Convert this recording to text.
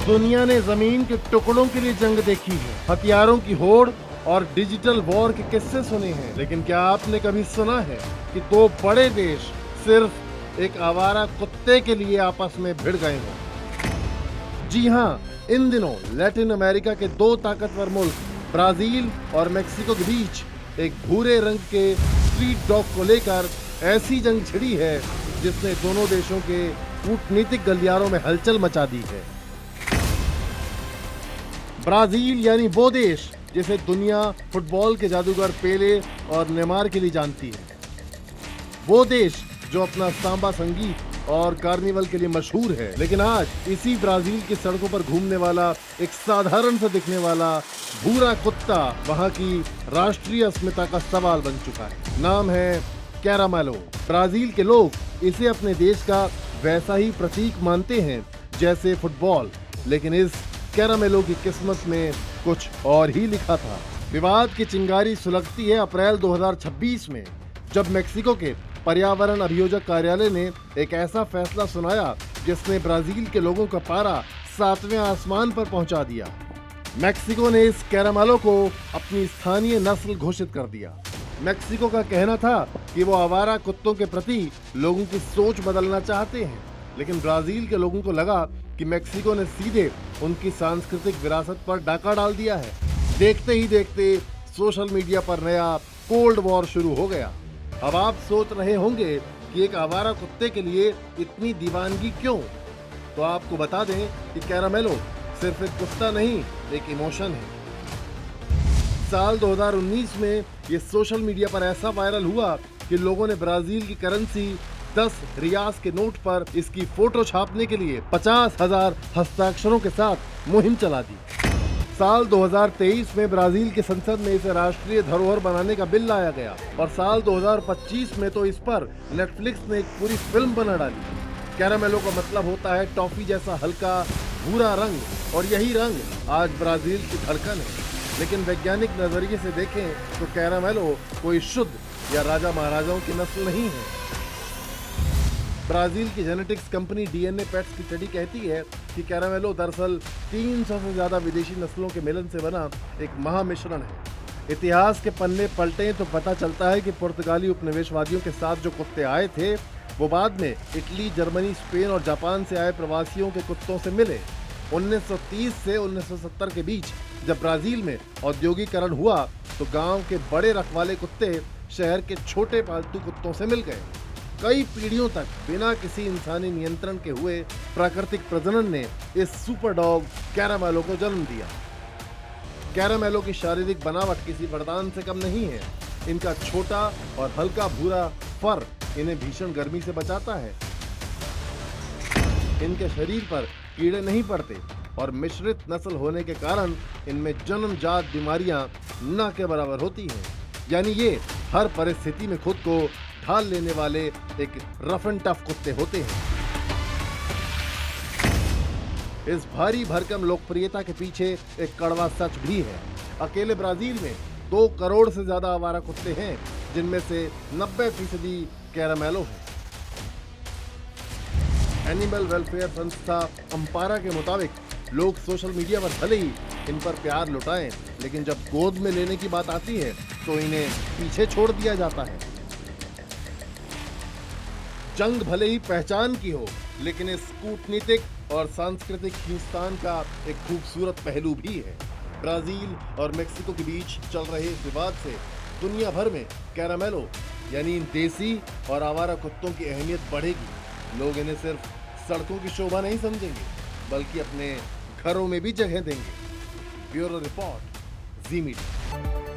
दुनिया ने जमीन के टुकड़ों के लिए जंग देखी है, हथियारों की होड़ और डिजिटल वॉर के किस्से सुने हैं, लेकिन क्या आपने कभी सुना है कि दो बड़े देश सिर्फ एक आवारा कुत्ते के लिए आपस में भिड़ गए हों? जी हाँ, इन दिनों लैटिन अमेरिका के दो ताकतवर मुल्क ब्राजील और मेक्सिको के बीच एक भूरे रंग के स्ट्रीट डॉग को लेकर ऐसी जंग छिड़ी है जिसने दोनों देशों के कूटनीतिक गलियारों में हलचल मचा दी है। ब्राजील यानी वो देश जिसे दुनिया फुटबॉल के जादूगर पेले और नेमार के लिए जानती है, वो देश जो अपना सांबा संगीत और कार्निवल के लिए मशहूर है। लेकिन आज इसी ब्राजील की सड़कों पर घूमने वाला एक साधारण सा दिखने वाला भूरा कुत्ता वहां की राष्ट्रीय अस्मिता का सवाल बन चुका है। नाम है कैरामेलो। ब्राजील के लोग इसे अपने देश का वैसा ही प्रतीक मानते हैं जैसे फुटबॉल, लेकिन इस कैरामेलो की किस्मत में कुछ और ही लिखा था। विवाद की चिंगारी सुलगती है अप्रैल 2026 में, जब मेक्सिको के पर्यावरण अभियोजक कार्यालय ने एक ऐसा फैसला सुनाया जिसने ब्राजील के लोगों का पारा 7वें आसमान पर पहुंचा दिया। मेक्सिको ने इस कैरामेलो को अपनी स्थानीय नस्ल घोषित कर दिया। मेक्सिको का कहना था कि वो आवारा कुत्तों के प्रति लोगों की सोच बदलना चाहते हैं, लेकिन ब्राजील के लोगों को लगा कि मेक्सिको ने सीधे उनकी सांस्कृतिक विरासत पर डाका डाल दिया है। देखते ही देखते सोशल मीडिया पर नया कोल्ड वॉर शुरू हो गया। अब आप सोच रहे होंगे कि एक आवारा कुत्ते के लिए इतनी दीवानगी क्यों? तो आपको बता दें कि कैरामेलो सिर्फ एक कुत्ता नहीं, एक इमोशन है। साल 2019 में ये सोशल मीडिया पर ऐसा वायरल हुआ कि लोगों ने ब्राजील की करेंसी 10 रियास के नोट पर इसकी फोटो छापने के लिए 50,000 हस्ताक्षरों के साथ मुहिम चला दी। साल 2023 में ब्राजील की संसद में इसे राष्ट्रीय धरोहर बनाने का बिल लाया गया और साल 2025 में तो इस पर नेटफ्लिक्स ने एक पूरी फिल्म बना डाली। कैरामेलो का मतलब होता है टॉफी जैसा हल्का भूरा रंग, और यही रंग आज ब्राजील की धड़कन है। लेकिन वैज्ञानिक नजरिए से देखें तो कैरामेलो कोई शुद्ध या राजा महाराजाओं की नस्ल नहीं है। ब्राजील की जेनेटिक्स कंपनी डीएनए पेट्स की स्टडी कहती है कि कैरामेलो दरअसल 300 से ज्यादा विदेशी नस्लों के मिलन से बना एक महामिश्रण है। इतिहास के पन्ने पलटें तो पता चलता है कि पुर्तगाली उपनिवेशवादियों के साथ जो कुत्ते आए थे वो बाद में इटली, जर्मनी, स्पेन और जापान से आए प्रवासियों के कुत्तों से मिले। 1930 से 1970 के बीच जब ब्राजील में औद्योगिकरण हुआ तो गांव के बड़े रखवाले कुत्ते शहर के छोटे पालतू कुत्तों से मिल गए। कई पीढ़ियों तक बिना किसी इंसानी नियंत्रण के हुए प्राकृतिक प्रजनन ने इस सुपर डॉग कैरामेलो को जन्म दिया। कैरामेलो की शारीरिक बनावट किसी वरदान से कम नहीं है। इनका छोटा और हल्का भूरा फर इन्हें भीषण गर्मी से बचाता है। इनके शरीर पर कीड़े नहीं पड़ते और मिश्रित नस्ल होने के कारण इनमें जन्मजात बीमारियां न के बराबर होती हैं। यानी ये हर परिस्थिति में खुद को ढाल लेने वाले एक रफ एंड टफ कुत्ते होते हैं। इस भारी भरकम लोकप्रियता के पीछे एक कड़वा सच भी है। अकेले ब्राजील में 2 करोड़ से ज्यादा आवारा कुत्ते हैं, जिनमें से 90% कैरामेलो है। एनिमल वेलफेयर संस्था अम्पारा के मुताबिक लोग सोशल मीडिया पर भले ही इन पर प्यार लुटाएं, लेकिन जब गोद में लेने की बात आती है तो इन्हें पीछे छोड़ दिया जाता है। जंग भले ही पहचान की हो, लेकिन इस कूटनीतिक और सांस्कृतिक खींचतान का एक खूबसूरत पहलू भी है। ब्राजील और मेक्सिको के बीच चल रहे इस विवाद से दुनिया भर में कैरामेलो यानी इन देसी और आवारा कुत्तों की अहमियत बढ़ेगी। लोग इन्हें सिर्फ सड़कों की शोभा नहीं समझेंगे, बल्कि अपने घरों में भी जगह देंगे। ब्यूरो रिपोर्ट, जी मीडिया।